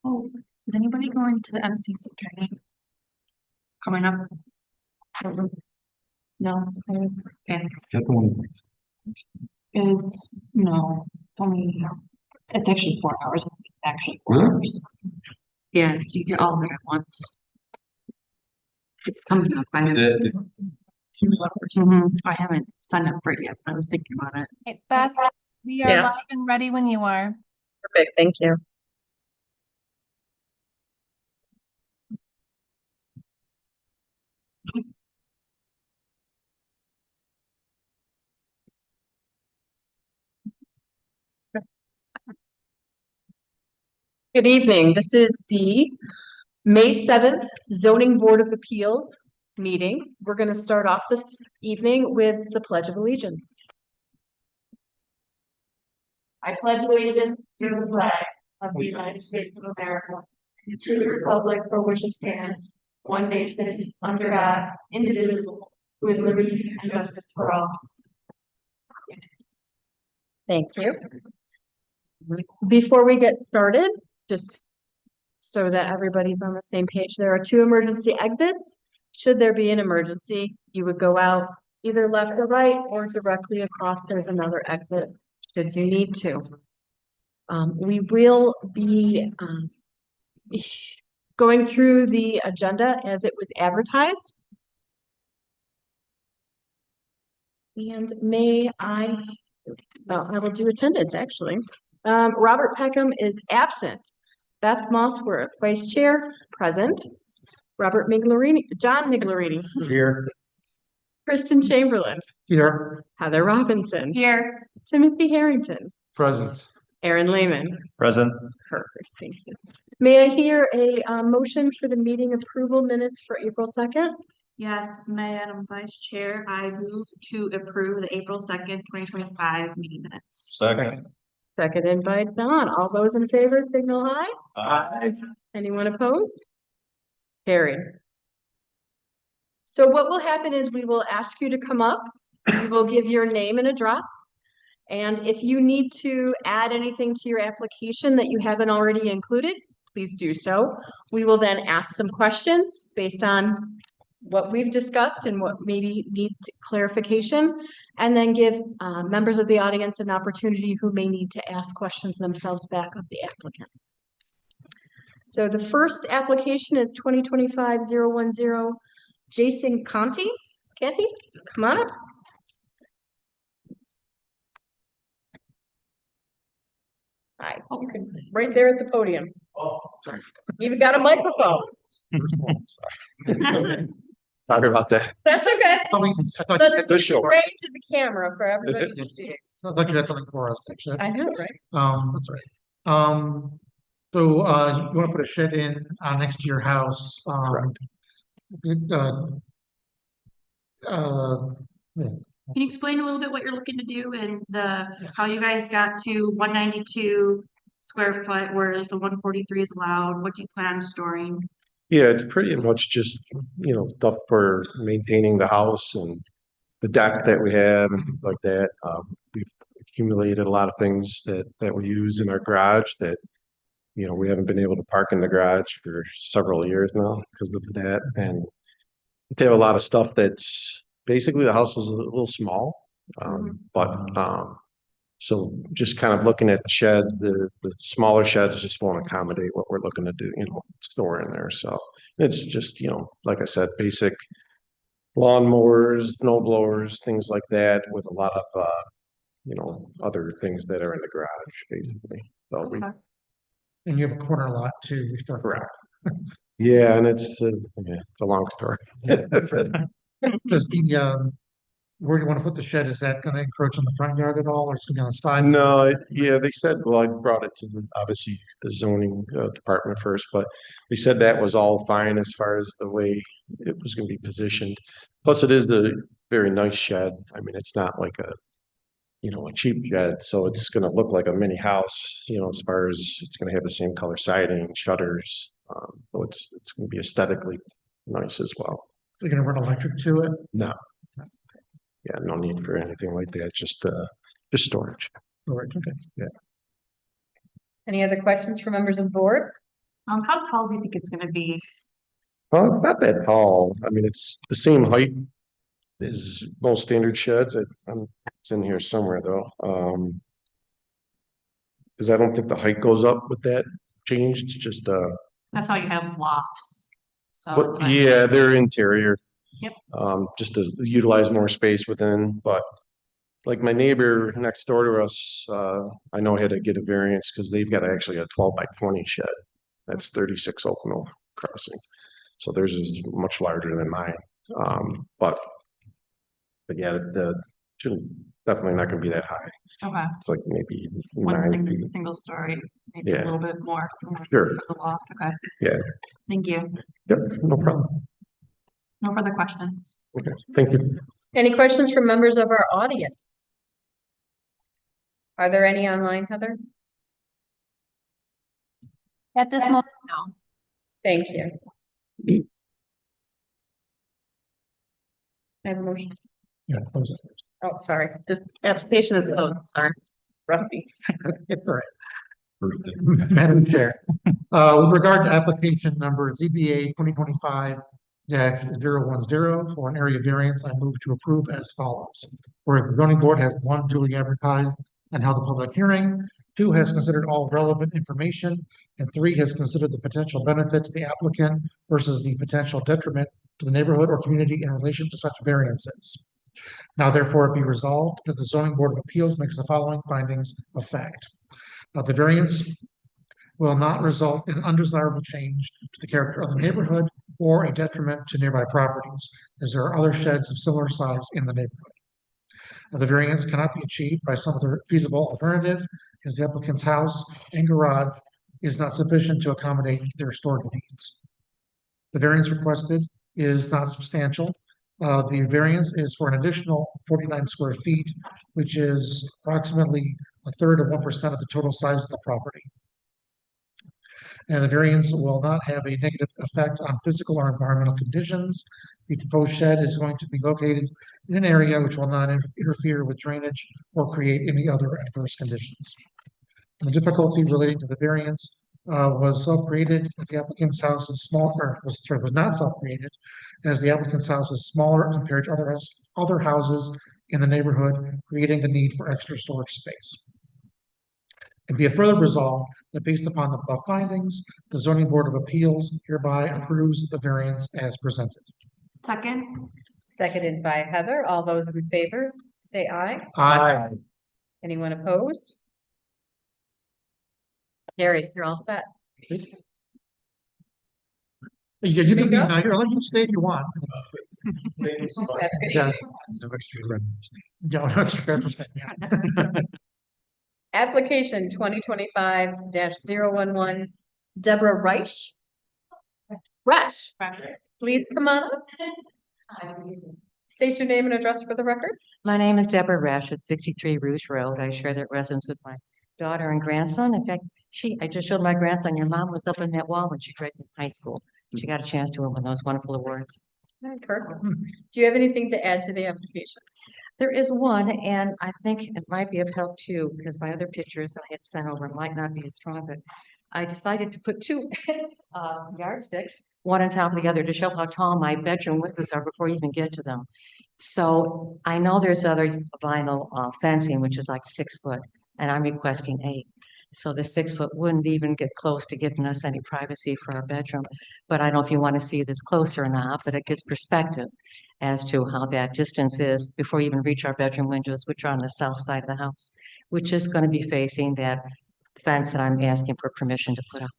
Oh, is anybody going to the MCC training coming up? No. Okay. It's no, only it's actually 4 hours. Actually, 4 hours. Yeah, so you get all of it at once. It's coming up. I haven't signed up for it yet. But I was thinking about it. Hey, Beth, we are live and ready when you are. Perfect, thank you. Good evening. This is the May 7th Zoning Board of Appeals meeting. We're going to start off this evening with the Pledge of Allegiance. I pledge allegiance to the flag of the United States of America and to the republic for which it stands, one nation, under God, indivisible, with liberty and justice for all. Thank you. Before we get started, just so that everybody's on the same page, there are 2 emergency exits. Should there be an emergency, you would go out either left or right or directly across. There's another exit should you need to. We will be going through the agenda as it was advertised. And I will do attendance actually. Robert Peckham is absent. Beth Mossworth, Vice Chair, present. Robert Miglerini, John Miglerini. Here. Kristen Chamberlain. Here. Heather Robinson. Here. Timothy Harrington. Present. Aaron Lehman. Present. Perfect, thank you. May I hear a motion for the meeting approval minutes for April 2nd? Yes, Madam Vice Chair, I move to approve the April 2nd, 2025 meeting minutes. Second. Seconded by Don. All those in favor signal aye. Aye. Anyone opposed? Carried. So what will happen is we will ask you to come up. We will give your name and address. And if you need to add anything to your application that you haven't already included, please do so. We will then ask some questions based on what we've discussed and what maybe needs clarification, and then give members of the audience an opportunity who may need to ask questions themselves back of the applicants. So the first application is 2025-010 Jason Conti. Canty, come on up. Hi, right there at the podium. Oh, sorry. You've got a microphone. Sorry about that. That's okay. I thought But you had it's this show. right to the camera for everybody to see. I thought you had something for us, actually. I know, right? That's right. So you want to put a shed in next to your house? Yeah. Can you explain a little bit what you're looking to do and how you guys got to 192 square foot, whereas the 143 is allowed? What do you plan on storing? Yeah, it's pretty much just, stuff for maintaining the house and the deck that we have and things like that. We've accumulated a lot of things that we use in our garage that, we haven't been able to park in the garage for several years now because of that. And we have a lot of stuff that's basically the house is a little small. So just kind of looking at the sheds, the smaller sheds just won't accommodate what we're looking to do, store in there. So it's just, like I said, basic lawnmowers, snow blowers, things like that with a lot of, other things that are in the garage, basically. So And you have a corner lot too. correct. Yeah, and it's a long story. Does where do you want to put the shed? Is that going to encroach on the front yard at all, or it's going to be on the side? No, they said, well, I brought it to obviously the zoning department first, but they said that was all fine as far as the way it was going to be positioned. Plus, it is a very nice shed. I mean, it's not like a cheap shed, so it's going to look like a mini house. As far as it's going to have the same color siding, shutters. So it's going to be aesthetically nice as well. So you're going to run electric to it? No. Yeah, no need for anything like that. Just storage. Storage, okay. Yeah. Any other questions for members of the board? How tall do you think it's gonna be? Well, it's not that tall. I mean, it's the same height as most standard sheds. It's in here somewhere though. Because I don't think the height goes up with that change. It's just That's how you have lofts. So but it's fine. yeah, they're interior. Yep. Just to utilize more space within, but like my neighbor next door to us, I know had to get a variance because they've got actually a 12 by 20 shed. That's 36 open oak crossing. So theirs is much larger than mine. But yeah, the shouldn't definitely not gonna be that high. Okay. It's like maybe One 9 feet. single story, maybe a Yeah. little bit more. Sure. For the loft. Okay. Yeah. Thank you. Yep, no problem. No further questions. Okay, thank you. Any questions from members of our audience? Are there any online, Heather? At this moment, no. Thank you. I have a motion. Yeah, close it first. Oh, sorry, this application is closed, sorry, rusty. It's all right. Madam Chair, with regard to application number ZBA 2025-010 for an area variance, I move to approve as follows. Where the zoning board has one, duly advertised and held a public hearing, two, has considered all relevant information, and three, has considered the potential benefit to the applicant versus the potential detriment to the neighborhood or community in relation to such variances. Now therefore be resolved that the zoning board of appeals makes the following findings of fact. The variance will not result in undesirable change to the character of the neighborhood or a detriment to nearby properties, as there are other sheds of similar size in the neighborhood. The variance cannot be achieved by some other feasible alternative, as the applicant's house and garage is not sufficient to accommodate their storage needs. The variance requested is not substantial. The variance is for an additional 49 square feet, which is approximately a third of 1% of the total size of the property. And the variance will not have a negative effect on physical or environmental conditions. The proposed shed is going to be located in an area which will not interfere with drainage or create any other adverse conditions. And the difficulty relating to the variance was self-created. The applicant's house is smaller, was not self-created, as the applicant's house is smaller compared to other houses in the neighborhood, creating the need for extra storage space. And be it further resolved that based upon the above findings, the zoning board of appeals hereby approves the variance as presented. Second. Seconded by Heather. All those in favor, say aye. Aye. Anyone opposed? Gary, you're all set. Yeah, you can be nice, or let you stay if you want. Yeah. No extra rent. Yeah, no extra rent. Application 2025-011, Deborah Reich. Please come on up. State your name and address for the record. My name is Deborah Resch at 63 Rouge Road. I share that residence with my daughter and grandson. In fact, I just showed my grandson, your mom was up in that wall when she graduated high school. She got a chance to win those wonderful awards. Perfect. Do you have anything to add to the application? There is one, and I think it might be of help too, because my other pictures I had sent over might not be as strong, but I decided to put two yardsticks, one on top of the other, to show how tall my bedroom windows are before you even get to them. So I know there's other vinyl fencing, which is like 6 foot, and I'm requesting 8. So the 6 foot wouldn't even get close to giving us any privacy for our bedroom. But I don't know if you want to see this closer or not, but it gives perspective as to how that distance is before you even reach our bedroom windows, which are on the south side of the house, which is going to be facing that fence that I'm asking for permission to put up.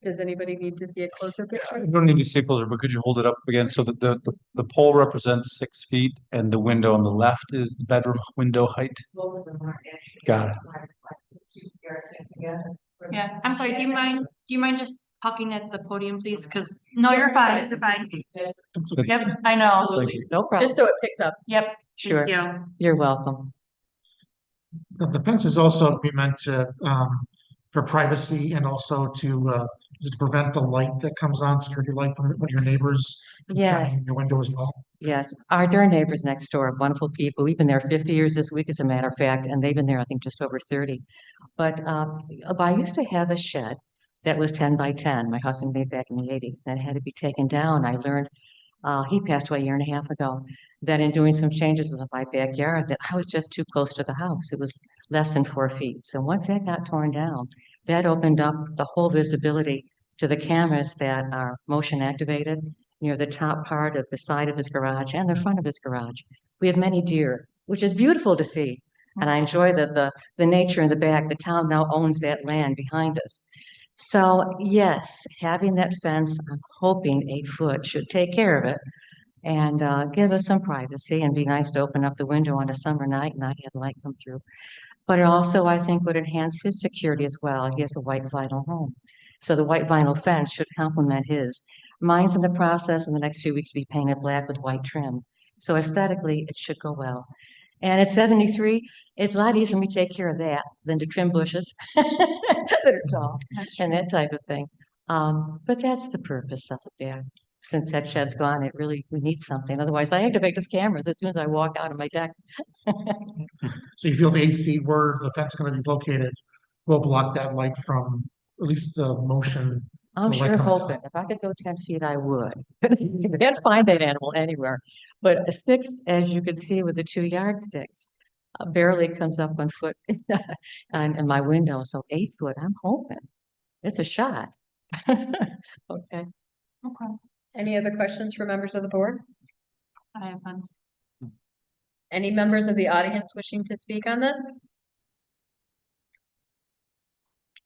Does anybody need to see a closer picture? You don't need to see closer, but could you hold it up again so that the pole represents 6 feet and the window on the left is the bedroom window height? Got it. Yeah, I'm sorry, do you mind just talking at the podium, please? Because, no, you're fine, you're fine. Yep, I know. Thank you. No problem. Just so it picks up. Yep, Sure. thank you. You're welcome. The fence is also be meant to, for privacy and also to prevent the light that comes on, security light from your neighbors. Yeah. shining in your window as well. Yes, our neighbors next door are wonderful people. We've been there 50 years this week, as a matter of fact, and they've been there, I think, just over 30. But I used to have a shed that was 10 by 10. My husband made back in the 80s. That had to be taken down. I learned, he passed away a year and a half ago, that in doing some changes with my backyard, that I was just too close to the house. It was less than 4 feet. So once that got torn down, that opened up the whole visibility to the cameras that are motion activated near the top part of the side of his garage and the front of his garage. We have many deer, which is beautiful to see. And I enjoy the nature in the back. The town now owns that land behind us. So yes, having that fence, I'm hoping 8 foot should take care of it and give us some privacy and be nice to open up the window on a summer night and not have light come through. But it also, I think, would enhance his security as well. He has a white vinyl home. So the white vinyl fence should complement his. Mine's in the process in the next few weeks to be painted black with white trim. So aesthetically, it should go well. And at 73, it's a lot easier for me to take care of that than to trim bushes that are tall and that type of thing. But that's the purpose of it there. Since that shed's gone, we need something. Otherwise, I activate those cameras as soon as I walk out of my deck. So you feel the 8 feet where the fence is gonna be located will block that light from, at least the motion. I'm the light sure coming hoping. If I could go 10 feet, I would. You can't find that animal anywhere. But the sticks, as you can see with the 2 yardsticks, barely comes up 1 foot in my window. So 8 foot, I'm hoping. It's a shot. Okay. Okay. Any other questions for members of the board? I have fun. Any members of the audience wishing to speak on this?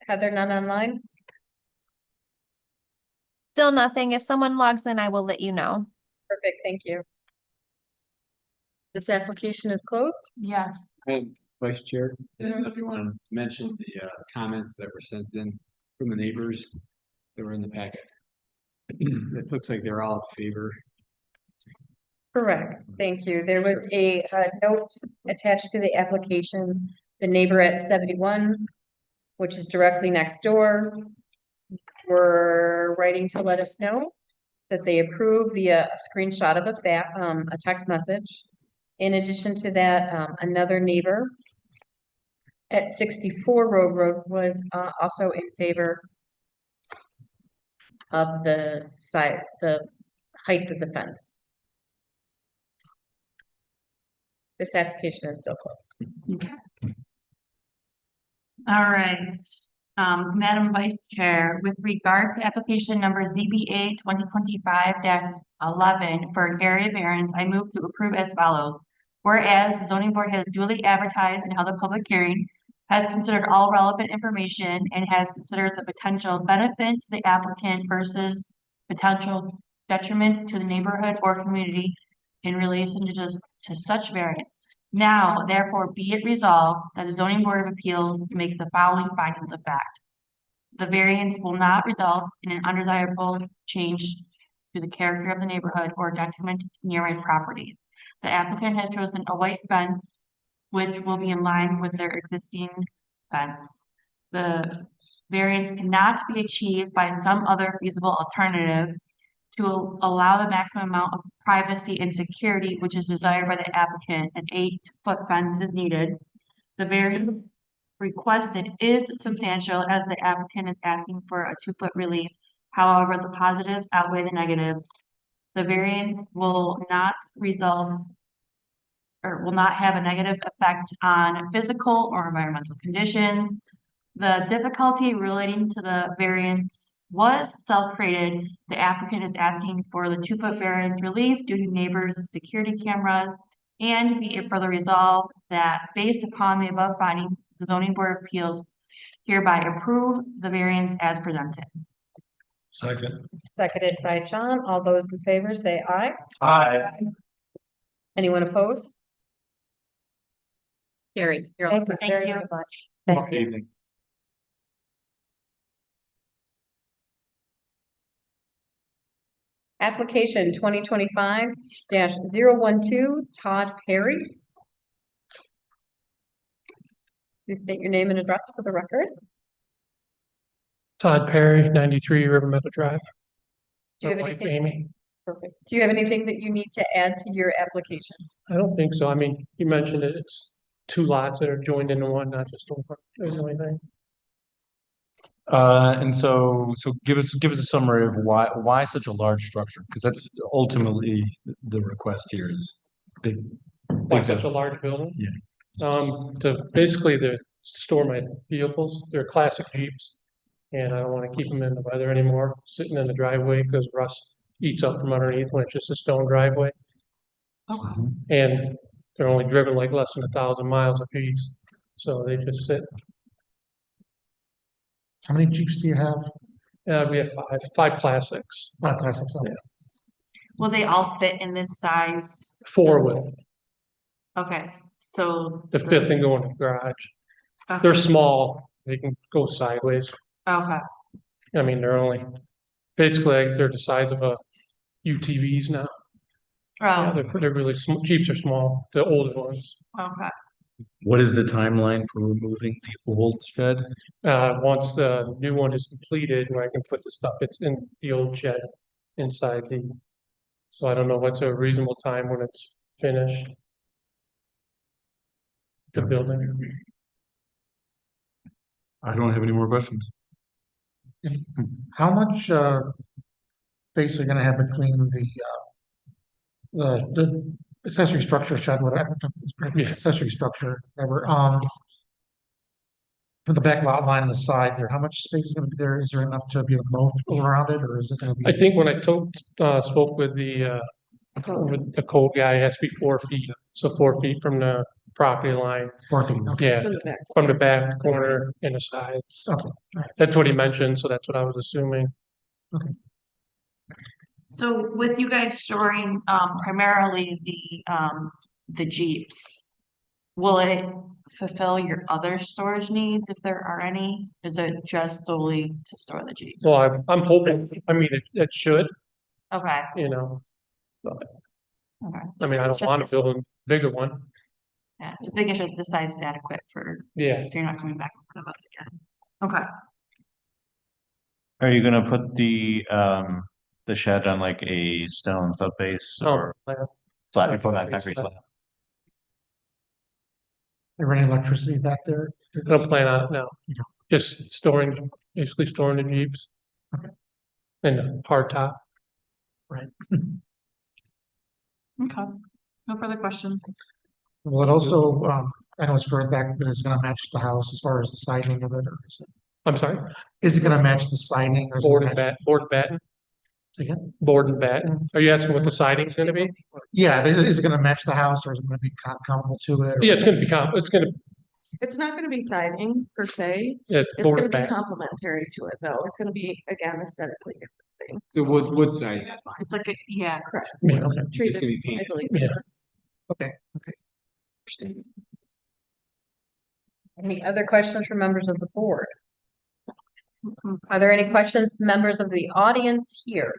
Heather, none online? Still nothing. If someone logs in, I will let you know. Perfect, thank you. This application is closed? Yes. And Vice Chair, Mhm. if you want to mention the comments that were sent in from the neighbors that were in the packet. It looks like they're all in favor. Correct, thank you. There was a note attached to the application, the neighbor at 71, which is directly next door, were writing to let us know that they approve via a screenshot of a text message. In addition to that, another neighbor at 64 Road was also in favor of the height of the fence. This application is still closed. All right. Madam Vice Chair, with regard to application number ZBA 2025-11 for an area variance, I move to approve as follows. Whereas the zoning board has duly advertised and held a public hearing, has considered all relevant information, and has considered the potential benefit to the applicant versus potential detriment to the neighborhood or community in relation to such variance. Now, therefore, be it resolved that the zoning board of appeals makes the following findings of fact. The variance will not result in an undesirable change to the character of the neighborhood or detriment to nearby properties. The applicant has chosen a white fence, which will be in line with their existing fence. The variance cannot be achieved by some other feasible alternative to allow the maximum amount of privacy and security which is desired by the applicant. An 8-foot fence is needed. The variance requested is substantial as the applicant is asking for a 2-foot relief. However, the positives outweigh the negatives. The variance will not result or will not have a negative effect on physical or environmental conditions. The difficulty relating to the variance was self-created. The applicant is asking for the 2-foot variance relief due to neighbors' security cameras, and be it further resolved that based upon the above findings, the zoning board of appeals hereby approve the variance as presented. Second. Seconded by John. All those in favor say aye. Aye. Anyone opposed? Carried. You're Thank you Thank very you. much. Thank Good you. evening. Application 2025-012, Todd Perry. Please state your name and address for the record. Todd Perry, 93 River Meadow Drive. Do you have My wife, anything? Amy. Perfect. Do you have anything that you need to add to your application? I don't think so. I mean, you mentioned it, it's 2 lots that are joined into one, not just one. There's the only thing. And so give us a summary of why such a large structure? Because that's ultimately the request here is big. Why big such a stuff. large building? Yeah. Basically to store my vehicles, they're classic Jeeps. And I don't want to keep them in the weather anymore, sitting in the driveway because rust eats up from underneath when it's just a stone driveway. And they're only driven like less than 1,000 miles apiece. So they just sit. How many Jeeps do you have? We have five classics, Classics, okay. Will they all fit in this size? four with Okay, so. the fifth and go in the garage. Okay. They're small, they can go sideways. Okay, I mean, they're only, basically, like, they're the size of a UTVs now. Yeah, they're really small, Jeeps are small, the older ones. okay. What is the timeline for removing the old shed? Once the new one is completed, where I can put the stuff, it's in the old shed inside so I don't know what's a reasonable time when it's finished. The building. I don't have any more questions. How much, space are you gonna have between the accessory structure shed, whatever, Yeah. accessory structure, whatever, for the back lot line on the side there, how much space is gonna be there? Is there enough to be able to mow around it, or is it gonna be? I think when I spoke with the code guy, it has to be 4 feet, so 4 feet from the property line. 4 feet? Okay. Yeah, from the back corner and the sides. Okay. That's what he mentioned, so that's what I was assuming. So with you guys storing, primarily the Jeeps, will it fulfill your other storage needs if there are any? Is it just solely to store the Jeep? Well, I'm hoping, I mean, it should, Okay, you know, okay. I mean, I don't want to build a bigger one. Yeah, just making sure the size is adequate for, Yeah, if you're not coming back in front of us again. Okay. Are you gonna put the shed on like a stone sub base or flat, you put on concrete slab? Is there any electricity back there? I don't plan on it now. You don't. Just storing, basically storing the Jeeps. And a hard top. Right. Okay. No further questions. Will it also, I know it's further back, but it's gonna match the house as far as the siding of it, or I'm sorry, is it gonna match the siding? Or is it board gonna and board and batten, Again? board and batten. Are you asking what the siding's gonna be? Yeah, is it gonna match the house, or is it gonna be comparable to it? or- Yeah, it's gonna be it's gonna, It's not gonna be siding per se. yeah, It's board gonna and be batten. complementary to it though. It's gonna be, again, aesthetically different. So wood siding, that's fine. It's like, yeah, Correct. Yeah, okay. Treated, It's gonna be I painted. believe. Yeah. yes. Okay, Any other questions from members of the board? Mhm. Are there any questions, members of the audience here?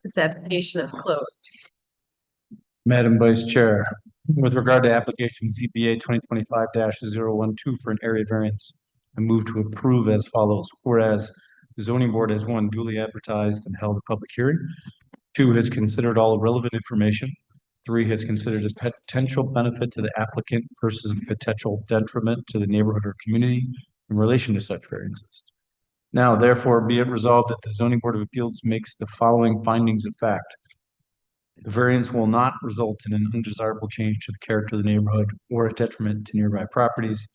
This application is closed. Madam Vice Chair, with regard to application ZBA 2025-012 for an area variance, I move to approve as follows. Whereas the zoning board has, one, duly advertised and held a public hearing. Two, has considered all relevant information. Three, has considered a potential benefit to the applicant versus a potential detriment to the neighborhood or community in relation to such variances. Now, therefore, be it resolved that the zoning board of appeals makes the following findings of fact. The variance will not result in an undesirable change to the character of the neighborhood or a detriment to nearby properties,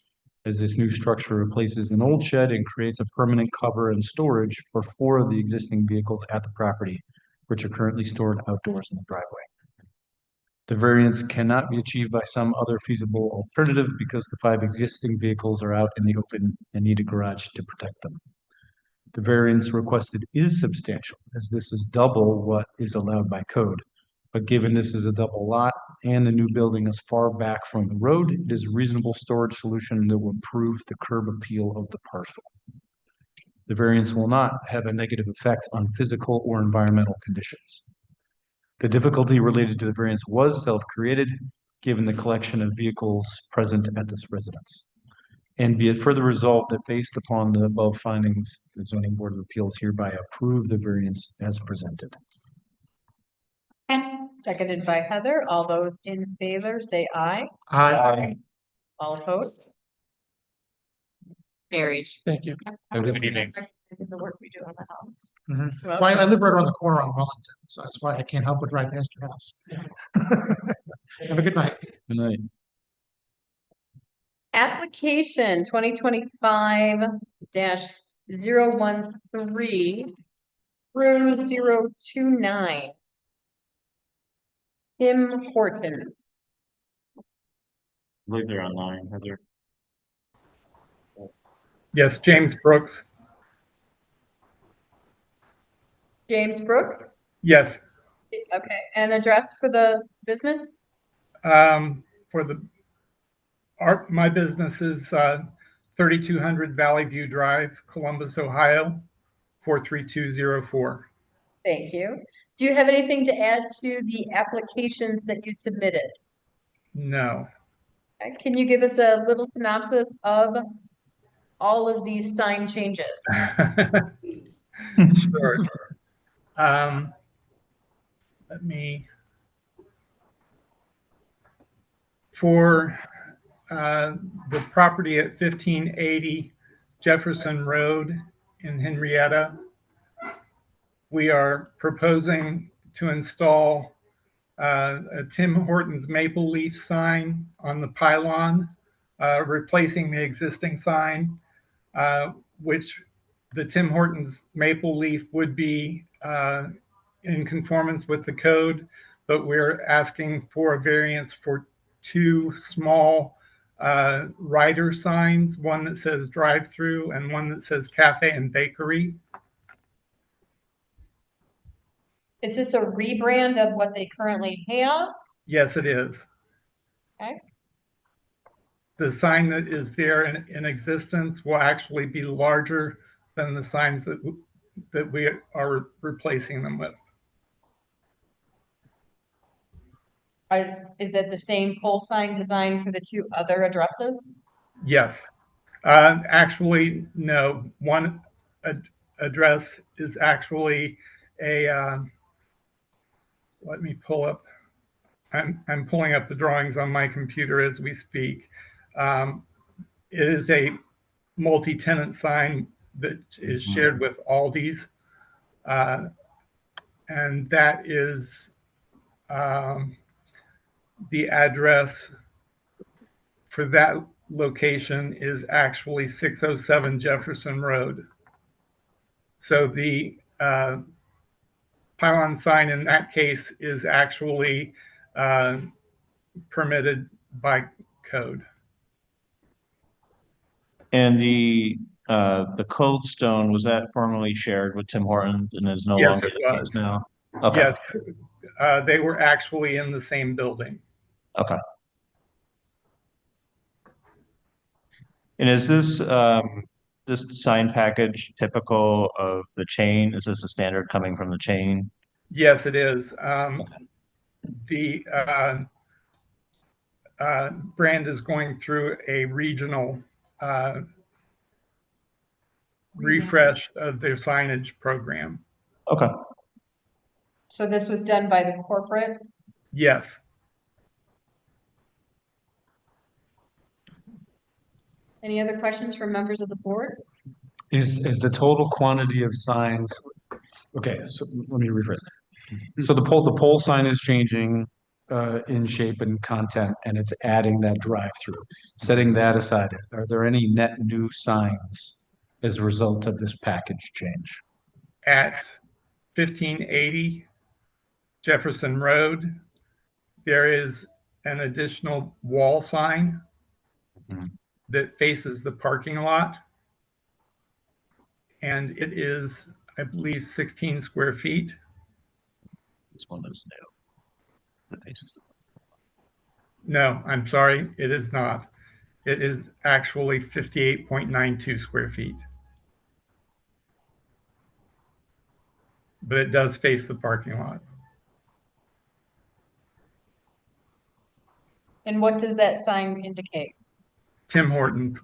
as this new structure replaces an old shed and creates a permanent cover and storage for 4 of the existing vehicles at the property, which are currently stored outdoors in the driveway. The variance cannot be achieved by some other feasible alternative because the 5 existing vehicles are out in the open and need a garage to protect them. The variance requested is substantial, as this is double what is allowed by code. But given this is a double lot and the new building is far back from the road, it is a reasonable storage solution that will improve the curb appeal of the parcel. The variance will not have a negative effect on physical or environmental conditions. The difficulty related to the variance was self-created, given the collection of vehicles present at this residence. And be it further resolved that based upon the above findings, the zoning board of appeals hereby approve the variance as presented. and Seconded by Heather. All those in favor say aye. I, All opposed? Carried. Thank you. Have a good evening. The work we do on the house. Well, I live right around the corner on Wellington, so that's why I can't help but drive past your house. Have a good night. Good night. Application 2025-013 through 029. Tim Hortons. I believe they're online, Heather. Yes, James Brooks. James Brooks. Yes, Okay, and address for the business? for the my business is 3200 Valley View Drive, Columbus, Ohio, 43204. Thank you. Do you have anything to add to the applications that you submitted? No. Okay, can you give us a little synopsis of all of these sign changes? Sure. Let me, for the property at 1580 Jefferson Road in Henrietta, we are proposing to install a Tim Hortons maple leaf sign on the pylon, replacing the existing sign, which the Tim Hortons maple leaf would be in conformance with the code, but we're asking for a variance for two small rider signs, one that says drive-through and one that says cafe and bakery. Is this a rebrand of what they currently have? Yes, it is. Okay. The sign that is there in existence will actually be larger than the signs that we are replacing them with. Is that the same pole sign design for the two other addresses? Yes. Actually, no. One address is actually a, let me pull up. I'm pulling up the drawings on my computer as we speak. It is a multi-tenant sign that is shared with Aldi's. And that is the address for that location is actually 607 Jefferson Road. So the pylon sign in that case is actually permitted by code. And the Cold Stone, was that formerly shared with Tim Hortons and is no Yes, longer it the case was. now? Okay. Yes, they were actually in the same building. Okay. And is this this sign package typical of the chain? Is this a standard coming from the chain? Yes, it is. The brand is going through a regional refresh of their signage program. Okay. So this was done by the corporate? Yes. Any other questions from members of the board? Is the total quantity of signs, okay, so let me rephrase. So the pole sign is changing in shape and content, and it's adding that drive-through. Setting that aside, are there any net new signs as a result of this package change? At 1580 Jefferson Road, there is an additional wall sign that faces the parking lot. And it is, I believe, 16 square feet. This one is new. The faces. No, I'm sorry, it is not. It is actually 58.92 square feet. But it does face the parking lot. And what does that sign indicate? Tim Hortons.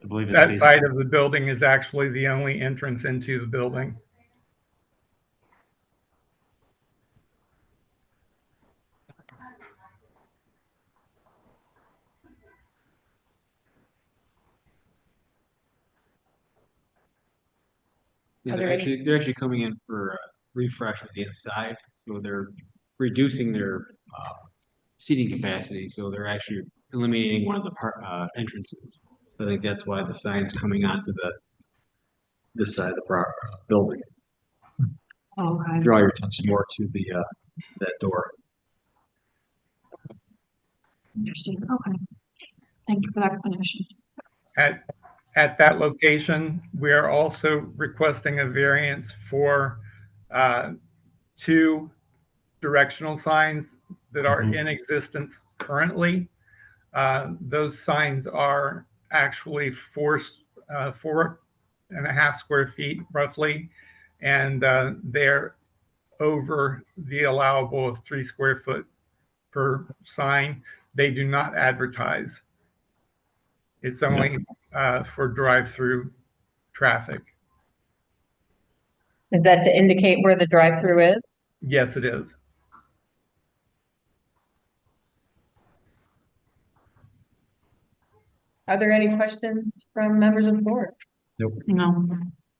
I believe it's That facing- side of the building is actually the only entrance into the building. Yeah, Are there any- they're actually coming in for a refresh of the inside, so they're reducing their seating capacity, so they're actually eliminating one of the entrances. I think that's why the sign's coming onto this side of the building. Okay. Draw your attention more to the that door. Interesting. Okay. Thank you for that explanation. At that location, we are also requesting a variance for two directional signs that are in existence currently. Those signs are actually 4.5 square feet roughly, and they're over the allowable of 3 square foot per sign. They do not advertise. It's only for drive-through traffic. Is that to indicate where the drive-through is? Yes, it is. Are there any questions from members of the board? No.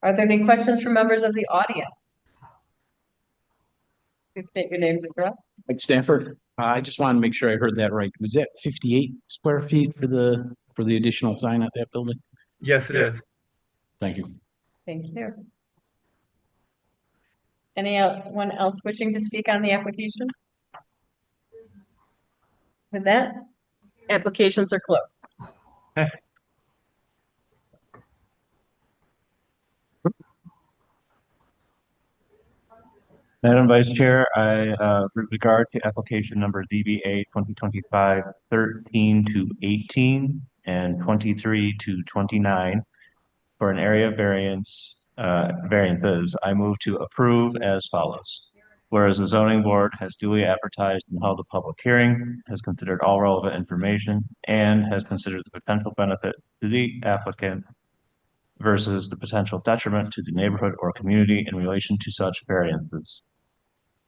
Are there any questions from members of the audience? Please state your names and address. Mike Stanford, I just wanted to make sure I heard that right. Was that 58 square feet for the additional sign at that building? Yes, it is. Thank you. Thank you. Anyone else wishing to speak on the application? With that, applications are closed. Madam Vice Chair, with regard to application number DBA 2025-13 to 18 and 23 to 29 for an area variances, I move to approve as follows. Whereas the zoning board has duly advertised and held a public hearing, has considered all relevant information, and has considered the potential benefit to the applicant versus the potential detriment to the neighborhood or community in relation to such variances.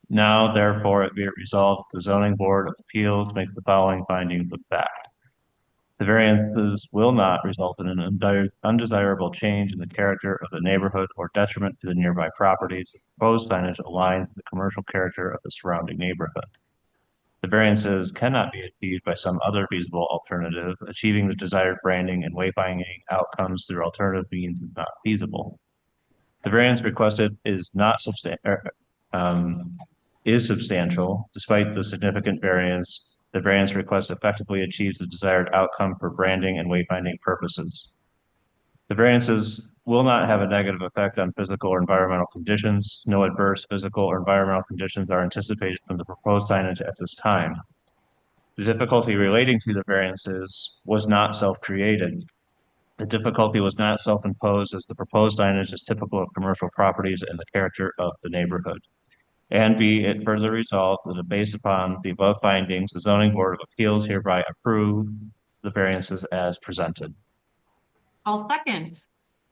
Now, therefore, it be it resolved that the zoning board of appeals makes the following findings of fact. The variances will not result in an undesirable change in the character of the neighborhood or detriment to the nearby properties. The proposed signage aligns with the commercial character of the surrounding neighborhood. The variances cannot be achieved by some other feasible alternative. Achieving the desired branding and wayfinding outcomes through alternative means is not feasible. The variance requested is not substantial. Despite the significant variance, the variance request effectively achieves the desired outcome for branding and wayfinding purposes. The variances will not have a negative effect on physical or environmental conditions. No adverse physical or environmental conditions are anticipated from the proposed signage at this time. The difficulty relating to the variances was not self-created. The difficulty was not self-imposed, as the proposed signage is typical of commercial properties and the character of the neighborhood. And be it further resolved that based upon the above findings, the zoning board of appeals hereby approve the variances as presented. I'll second.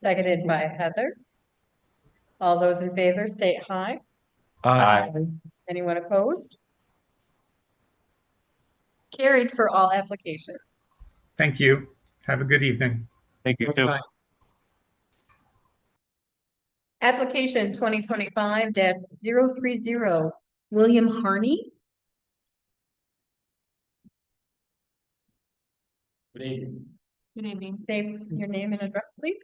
Seconded by Heather. All those in favor state aye. Aye. Anyone opposed? Carried for all applications. Thank you. Have a good evening. Thank you too. Application 2025-030, William Harney. Good evening. State your name and address, please.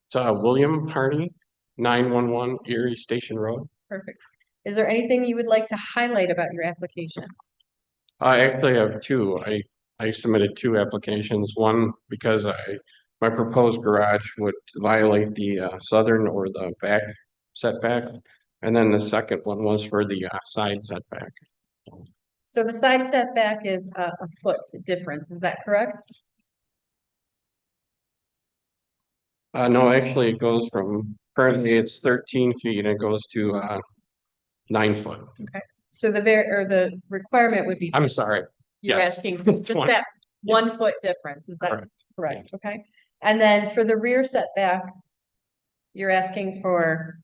It's William Harney, 911 Erie Station Road. Perfect. Is there anything you would like to highlight about your application? I actually have two. I submitted two applications. One because my proposed garage would violate the southern or the back setback, and then the second one was for the side setback. So the side setback is a foot difference, is that correct? No, actually, it goes from currently it's 13 feet and it goes to 9 foot. Okay. So the requirement would be. I'm sorry. You're yes. asking for just that 1 foot difference, is that correct? Okay. And then for the rear setback, you're asking for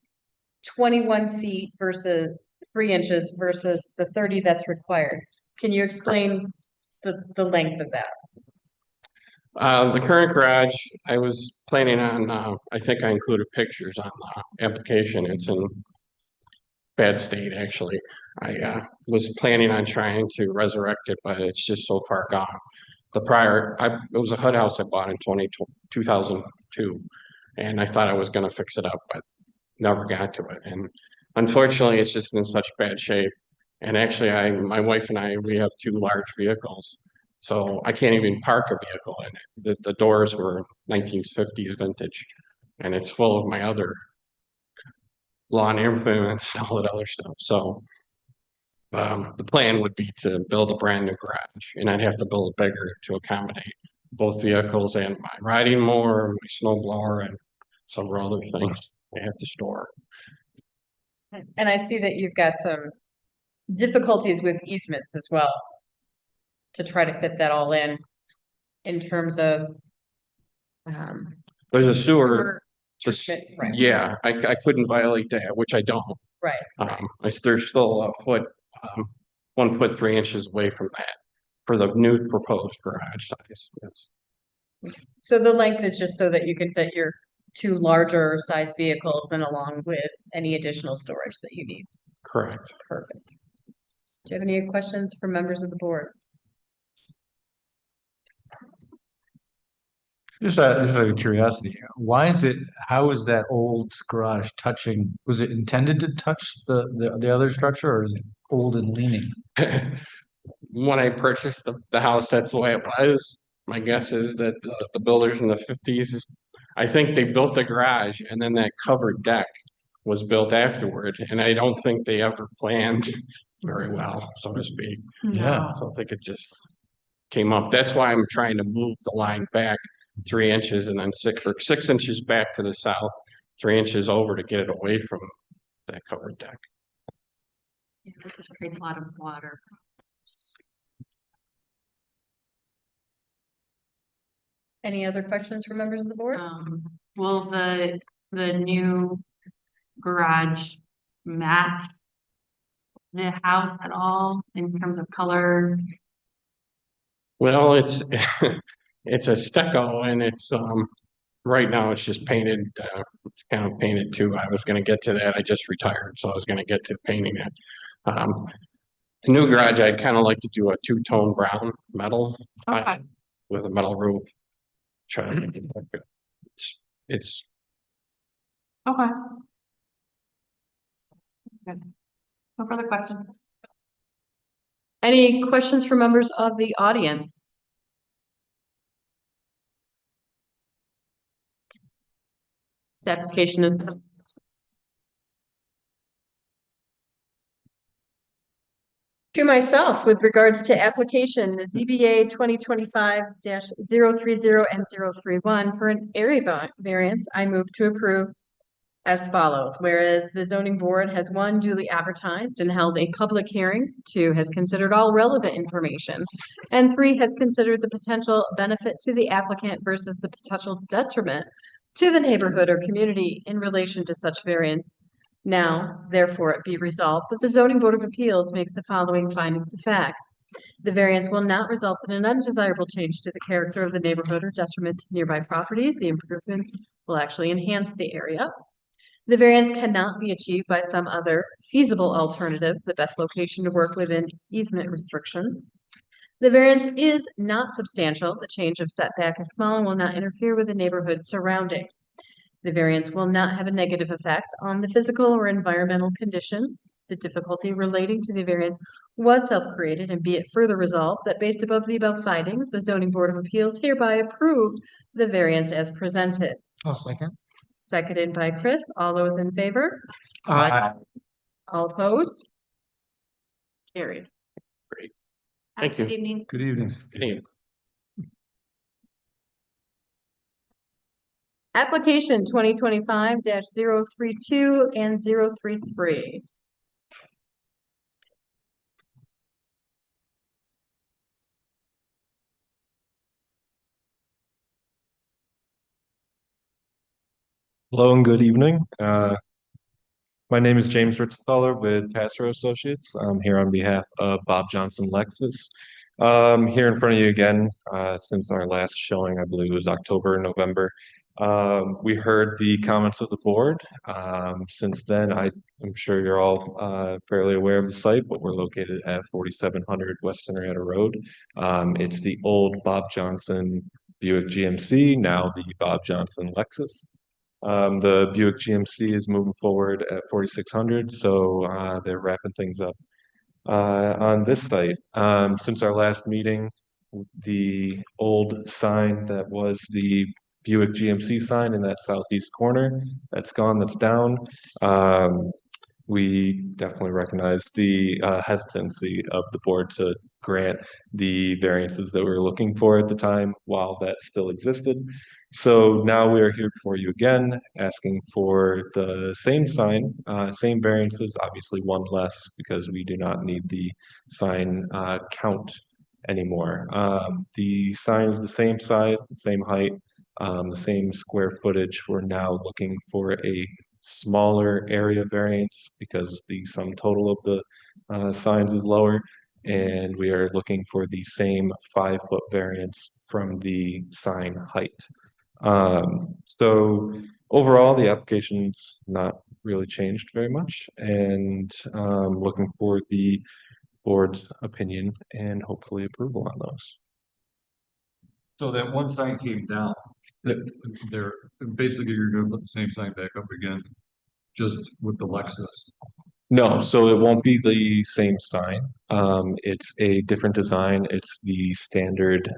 21 feet versus 3 inches versus the 30 that's required. Can you explain the length of that? The current garage, I was planning on, I think I included pictures on the application. It's in bad state, actually. Was planning on trying to resurrect it, but it's just so far gone. It was a HUD house I bought in 2002, and I thought I was gonna fix it up, but never got to it. And unfortunately, it's just in such bad shape. And actually, my wife and I, we have two large vehicles. So I can't even park a vehicle in it. The doors were 1950s vintage, and it's full of my other lawn implements and all that other stuff. So the plan would be to build a brand new garage, and I'd have to build it bigger to accommodate both vehicles and my riding mower, my snow blower, and some other things I have to store. And I see that you've got some difficulties with easements as well to try to fit that all in terms of There's a sewer. treatment, right, Yeah, I couldn't violate that, which I don't. right. There's still a foot, 1 foot 3 inches away from that for the new proposed garage size. Yes, So the length is just so that you can fit your two larger size vehicles and along with any additional storage that you need. correct. Perfect. Do you have any questions for members of the board? Just out of curiosity, how is that old garage touching, was it intended to touch the other structure, or is it old and leaning? When I purchased the house, that's the way it was. My guess is that the builders in the 50s, I think they built the garage and then that covered deck was built afterward. And I don't think they ever planned very well, so to speak. Yeah. So I think it just came up. That's why I'm trying to move the line back 3 inches and then 6 inches back to the south, 3 inches over to get it away from that covered deck. Yeah, it just creates a lot of water. Any other questions for members of the board? Will the new garage match the house at all in terms of color? Well, it's it's a stucco and it's right now it's just painted. It's kind of painted too. I was going to get to that. I just retired, so I was going to get to painting it. The new garage, I'd kind of like to do a two-tone brown metal Okay. with a metal roof. Try to make it look good. It's Okay. Good. No further questions. Any questions for members of the audience? This application is closed. To myself, with regards to application, the ZBA 2025-030 and 031 for an area variance, I move to approve as follows. Whereas the zoning board has, 1, duly advertised and held a public hearing, 2, has considered all relevant information, and 3, has considered the potential benefit to the applicant versus the potential detriment to the neighborhood or community in relation to such variance. Now, therefore, it be resolved that the zoning board of appeals makes the following findings of fact. The variance will not result in an undesirable change to the character of the neighborhood or detriment to nearby properties. The improvements will actually enhance the area. The variance cannot be achieved by some other feasible alternative, the best location to work within easement restrictions. The variance is not substantial. The change of setback is small and will not interfere with the neighborhood surrounding. The variance will not have a negative effect on the physical or environmental conditions. The difficulty relating to the variance was self-created, and be it further resolved that based above the above findings, the zoning board of appeals hereby approved the variance as presented. I'll second. Seconded by Chris. All those in favor? Aye. All opposed? Carried. great. Have a Thank you. Good evening. Good evening. Anyway. Application 2025-032 and 033. Hello and good evening. My name is James Ritzthaler with Passer Associates. I'm here on behalf of Bob Johnson Lexus. Here in front of you again, since our last showing, I believe it was October, November. We heard the comments of the board. Since then, I'm sure you're all fairly aware of the site, but we're located at 4700 West Henrietta Road. It's the old Bob Johnson Buick GMC, now the Bob Johnson Lexus. The Buick GMC is moving forward at 4600, so they're wrapping things up on this site. Since our last meeting, the old sign that was the Buick GMC sign in that southeast corner, that's gone, that's down. We definitely recognize the hesitancy of the board to grant the variances that we were looking for at the time while that still existed. So now we are here before you again, asking for the same sign, same variances, obviously one less because we do not need the sign count anymore. The sign is the same size, the same height, the same square footage. We're now looking for a smaller area variance because the sum total of the signs is lower, and we are looking for the same 5-foot variance from the sign height. So overall, the application's not really changed very much, and looking for the board's opinion and hopefully approval on those. So that one sign came down, that they're basically you're gonna put the same sign back up again, just with the Lexus. No, so it won't be the same sign. It's a different design. It's the standard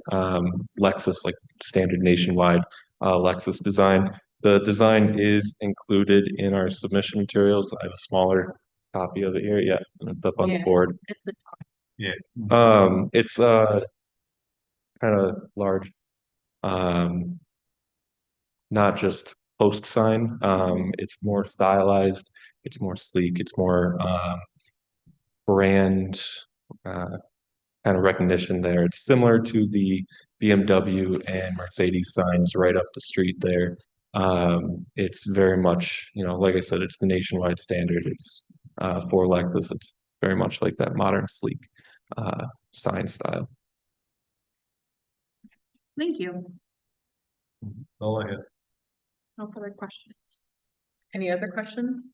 Lexus, like standard nationwide Lexus design. The design is included in our submission materials. I have a smaller copy of it here. Yeah, it's up on the board. Yeah. It's kind of large. Not just post sign. It's more stylized. It's more sleek. It's more brand kind of recognition there. It's similar to the BMW and Mercedes signs right up the street there. It's very much, like I said, it's the nationwide standard. It's for Lexus. It's very much like that modern, sleek sign style. Thank you. All I had. No further questions. Any other questions?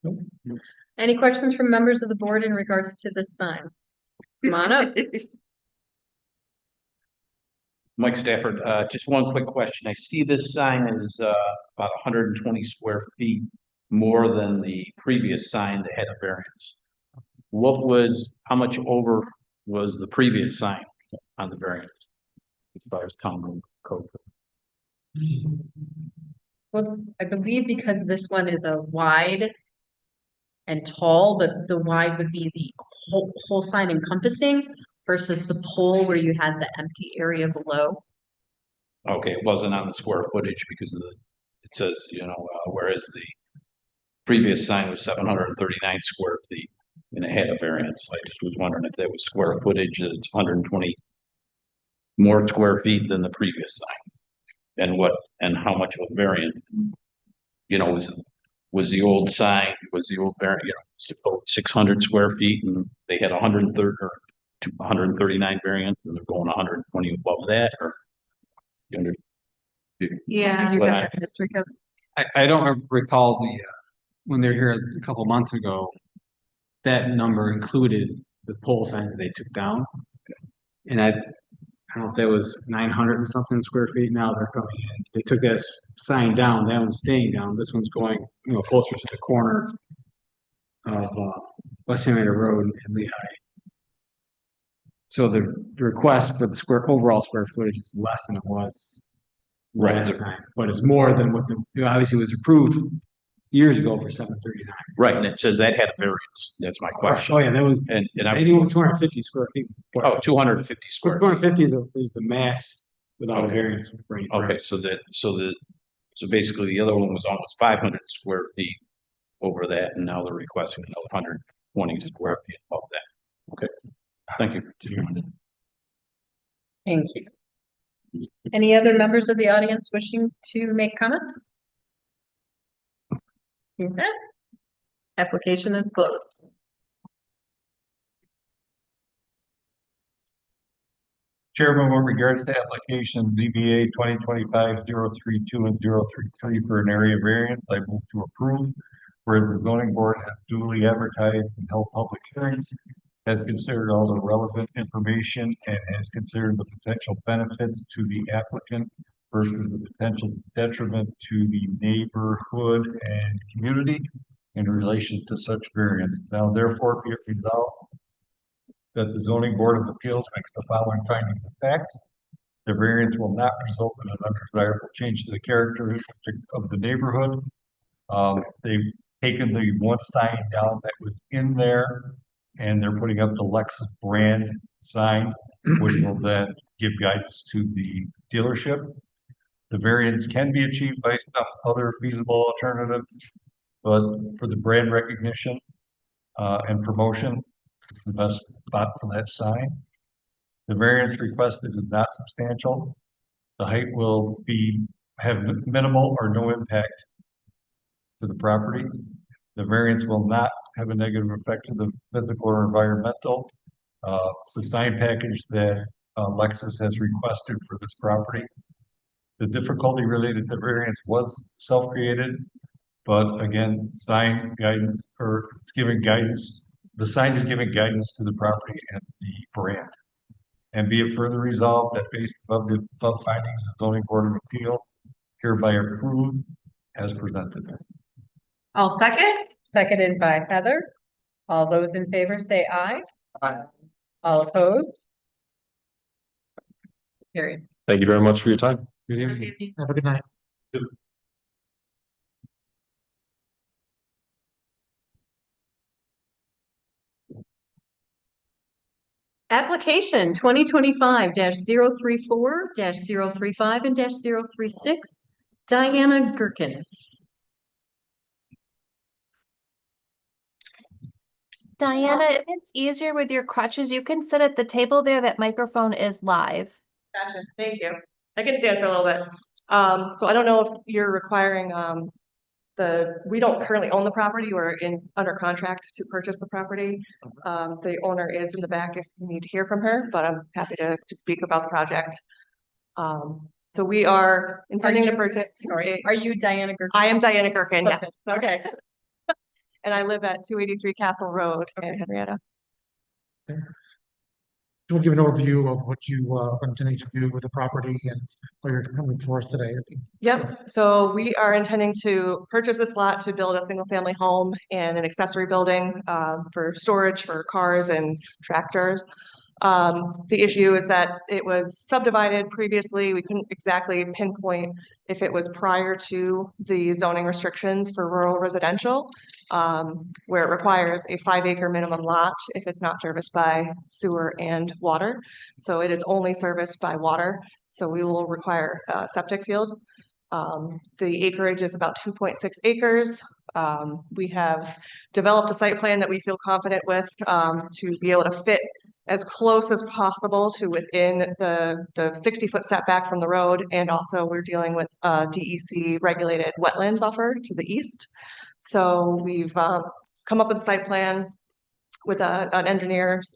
Nope. Any questions from members of the board in regards to this sign? Come on up. Mike Stafford, just one quick question. I see this sign is about 120 square feet more than the previous sign that had a variance. How much over was the previous sign on the variance? As far as common code. Well, I believe because this one is a wide and tall, but the wide would be the whole sign encompassing versus the pole where you had the empty area below. Okay, it wasn't on the square footage because it says, whereas the previous sign was 739 square feet and it had a variance. I just was wondering if that was square footage, that it's 120 more square feet than the previous sign. And how much of a variant, was the old sign, was the old variant, 600 square feet and they had 130 or 139 variants and they're going 120 above that, or Yeah. You But got that history of I don't recall when they were here a couple months ago, that number included the pole sign that they took down. And I don't know if that was 900 and something square feet. Now they're coming in. They took that sign down. That one's staying down. This one's going, closer to the corner of West Henrietta Road and Lehigh. So the request for the overall square footage is less than it was last time, but it's more than what obviously was approved years ago for 739. Right, and it says that had a variance. That's my question. Oh yeah, that was and I think 250 square feet. 250 square. 250 is the max without a variance for any. Okay, so basically the other one was almost 500 square feet over that, and now they're requesting another 120 square feet above that. Okay, thank you. Thank you. Any other members of the audience wishing to make comments? Okay. Application is closed. Chairman, with regards to application ZBA 2025-032 and 033 for an area variance, I move to approve. Where the zoning board has duly advertised and held public hearings, has considered all the relevant information and has considered the potential benefits to the applicant versus the potential detriment to the neighborhood and community in relation to such variance. Now therefore be it resolved that the zoning board of appeals makes the following findings of fact. The variance will not result in an undesirable change to the characteristic of the neighborhood. They've taken the one sign down that was in there, and they're putting up the Lexus brand sign, which will then give guidance to the dealership. The variance can be achieved by some other feasible alternative, but for the brand recognition and promotion, it's the best spot for that sign. The variance requested is not substantial. The height will have minimal or no impact to the property. The variance will not have a negative effect to the physical or environmental. It's the sign package that Lexus has requested for this property. The difficulty related to variance was self-created, but again, sign guidance, or it's giving guidance. The sign is giving guidance to the property and the brand. And be it further resolved that based above the above findings, the zoning board of appeal hereby approved as presented. I'll second. Seconded by Heather. All those in favor say aye. Aye. All opposed? Carried. Thank you very much for your time. Have a good night. Application 2025-034, 035, and 036, Diana Gherkin. Diana, if it's easier with your crutches, you can sit at the table there. That microphone is live. Gotcha, thank you. I can stand for a little bit. So I don't know if you're requiring, we don't currently own the property. We're under contract to purchase the property. The owner is in the back if you need to hear from her, but I'm happy to speak about the project. So we are intending to purchase. Are you Diana Gherkin? I am Diana Gherkin, yes. Okay. And I live at 283 Castle Road in Henrietta. Do you want to give an overview of what you are intending to do with the property and why you're coming for us today? Yep, so we are intending to purchase this lot to build a single family home and an accessory building for storage for cars and tractors. The issue is that it was subdivided previously. We couldn't exactly pinpoint if it was prior to the zoning restrictions for rural residential, where it requires a 5-acre minimum lot if it's not serviced by sewer and water. So it is only serviced by water. So we will require a septic field. The acreage is about 2.6 acres. We have developed a site plan that we feel confident with to be able to fit as close as possible to within the 60-foot setback from the road. And also we're dealing with a DEC regulated wetland buffer to the east. So we've come up with a site plan with an engineer's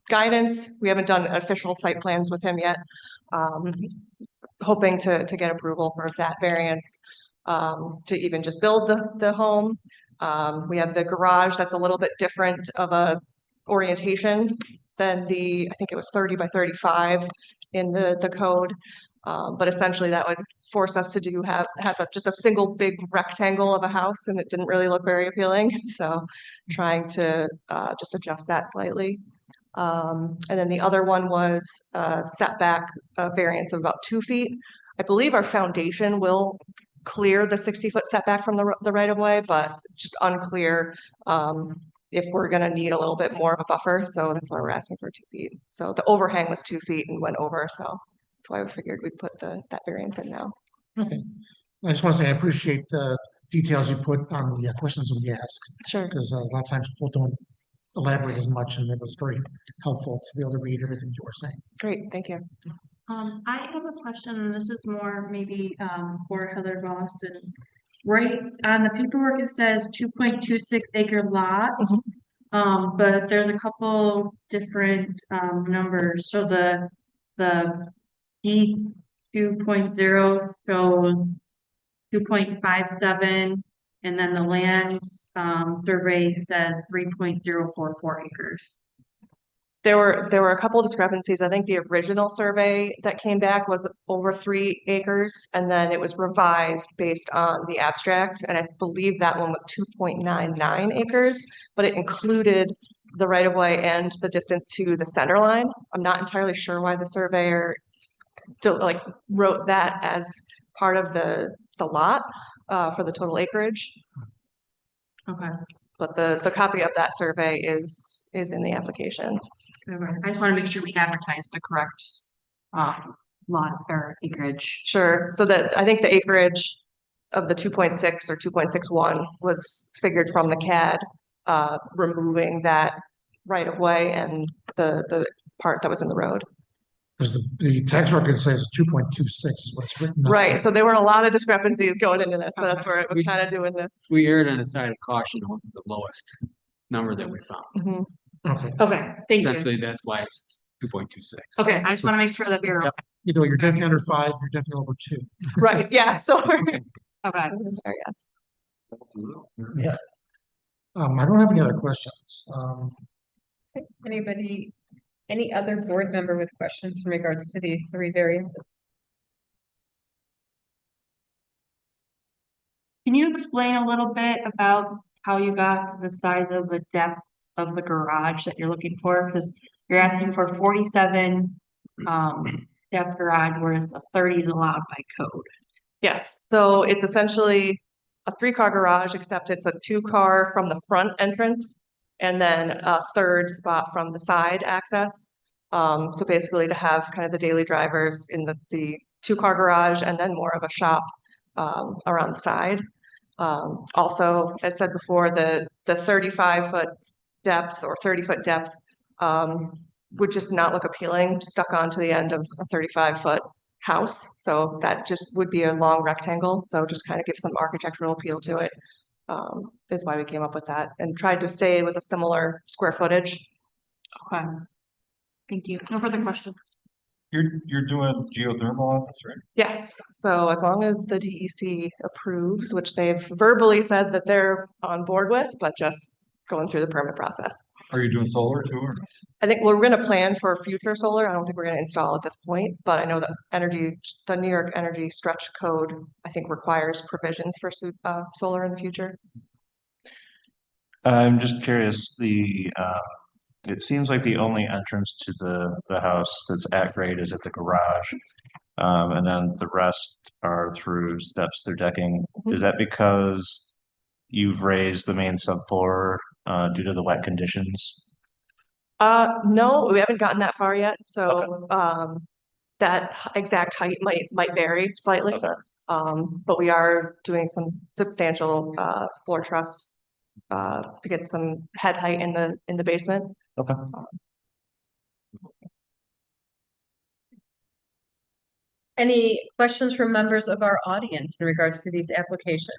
guidance. We haven't done official site plans with him yet. Hoping to get approval for that variance to even just build the home. We have the garage that's a little bit different of a orientation than I think it was 30 by 35 in the code. But essentially that would force us to have just a single big rectangle of a house, and it didn't really look very appealing. So trying to just adjust that slightly. And then the other one was setback variance of about 2 feet. I believe our foundation will clear the 60-foot setback from the right of way, but just unclear if we're going to need a little bit more of a buffer. So that's why we're asking for 2 feet. So the overhang was 2 feet and went over. So that's why we figured we'd put that variance in now. Okay. I just want to say I appreciate the details you put on the questions we ask. Sure. Because a lot of times people don't elaborate as much, and it was very helpful to be able to read everything you were saying. Great, thank you. I have a question, and this is more maybe for Heather Boston. Right on the paperwork, it says 2.26 acre lots, but there's a couple different numbers. So the The D 2.0 shows 2.57, and then the land survey says 3.044 acres. There were a couple discrepancies. I think the original survey that came back was over 3 acres, and then it was revised based on the abstract, and I believe that one was 2.99 acres, but it included the right of way and the distance to the center line. I'm not entirely sure why the surveyor wrote that as part of the lot for the total acreage. Okay. But the copy of that survey is in the application. Okay. I just want to make sure we advertise the correct lot or acreage. Sure. So that I think the acreage of the 2.6 or 2.61 was figured from the CAD, removing that right of way and the part that was in the road. Because the tax record says 2.26 is what it's written. Right. So there were a lot of discrepancies going into this. So that's where it was kind of doing this. We erred on the side of caution on the lowest number that we found. Mhm. Okay. Okay, thank you. Essentially, that's why it's 2.26. Okay, I just want to make sure that we're Either way, you're definitely under 5, you're definitely over 2. Right. Yeah. So we're okay. there, yes. Yeah. I don't have any other questions. Anybody, any other board member with questions in regards to these 3 variances? Can you explain a little bit about how you got the size of the depth of the garage that you're looking for? Because you're asking for 47 depth garage, whereas a 30 is allowed by code. Yes. So it's essentially a 3-car garage, except it's a 2-car from the front entrance and then a 3rd spot from the side access. So basically to have kind of the daily drivers in the 2-car garage and then more of a shop around the side. Also, as said before, the 35-foot depth or 30-foot depth would just not look appealing stuck onto the end of a 35-foot house. So that just would be a long rectangle. So just kind of give some architectural appeal to it, is why we came up with that and tried to stay with a similar square footage. Okay. Thank you. No further questions. You're doing geothermal on this, right? Yes. So as long as the DEC approves, which they've verbally said that they're on board with, but just going through the permit process. Are you doing solar too, or? I think we're going to plan for future solar. I don't think we're going to install at this point, but I know that the New York Energy Stretch Code, I think, requires provisions for solar in the future. I'm just curious, it seems like the only entrance to the house that's at grade is at the garage. And then the rest are through steps, through decking. Is that because you've raised the main subfloor due to the wet conditions? No, we haven't gotten that far yet. So that exact height might vary slightly. Okay. But we are doing some substantial floor truss to get some head height in the basement. Okay. Any questions from members of our audience in regards to these applications?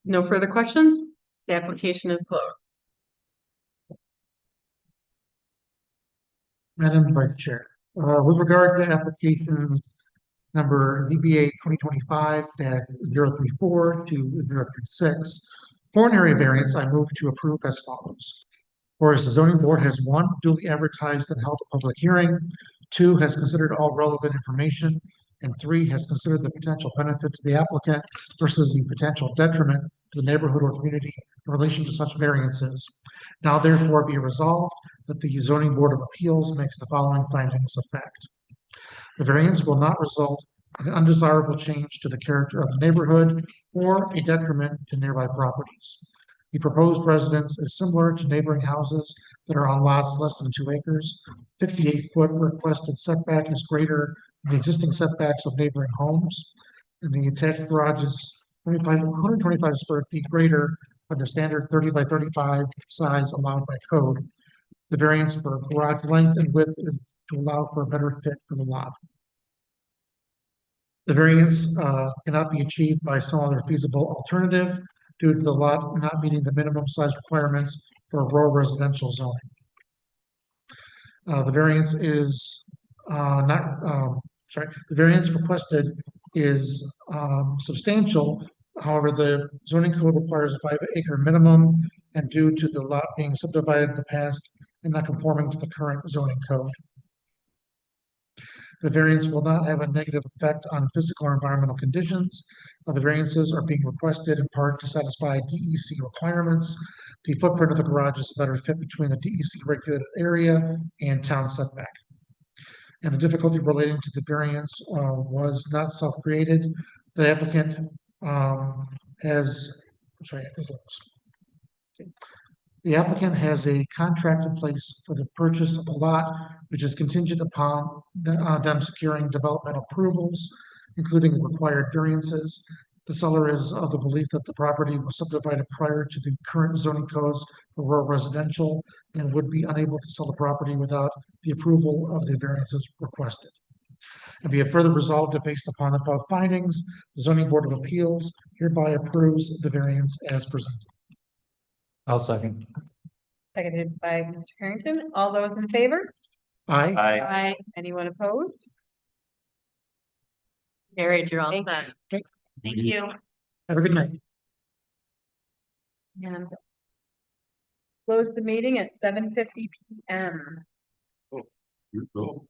No further questions? The application is closed. Madam Vice Chair, with regard to applications number DBA 2025-034 to 036, for an area variance, I move to approve as follows. Whereas the zoning board has 1, duly advertised and held a public hearing, 2, has considered all relevant information, and 3, has considered the potential benefit to the applicant versus the potential detriment to the neighborhood or community in relation to such variances. Now therefore be resolved that the zoning board of appeals makes the following findings of fact. The variance will not result in an undesirable change to the character of the neighborhood or a detriment to nearby properties. The proposed residence is similar to neighboring houses that are on lots less than 2 acres. 58-foot requested setback is greater than the existing setbacks of neighboring homes. And the attached garage is 125 square feet greater than the standard 30 by 35 size allowed by code. The variance for garage length and width is to allow for a better fit for the lot. The variance cannot be achieved by some other feasible alternative due to the lot not meeting the minimum size requirements for rural residential zoning. The variance is the variance requested is substantial. However, the zoning code requires a 5-acre minimum, and due to the lot being subdivided in the past and not conforming to the current zoning code. The variance will not have a negative effect on physical or environmental conditions. The variances are being requested in part to satisfy DEC requirements. The footprint of the garage is a better fit between the DEC regulated area and town setback. And the difficulty relating to the variance was not self-created. The applicant the applicant has a contract in place for the purchase of the lot, which is contingent upon them securing developmental approvals, including the required variances. The seller is of the belief that the property was subdivided prior to the current zoning codes for rural residential and would be unable to sell the property without the approval of the variances requested. And be it further resolved that based upon the above findings, the Zoning Board of Appeals hereby approves the variance as presented. I'll second. Seconded by Mr. Harrington. All those in favor? Aye. Aye. Anyone opposed? Carried, you're all set. Okay. Thank you. Have a good night. And close the meeting at 7:50 PM. Cool.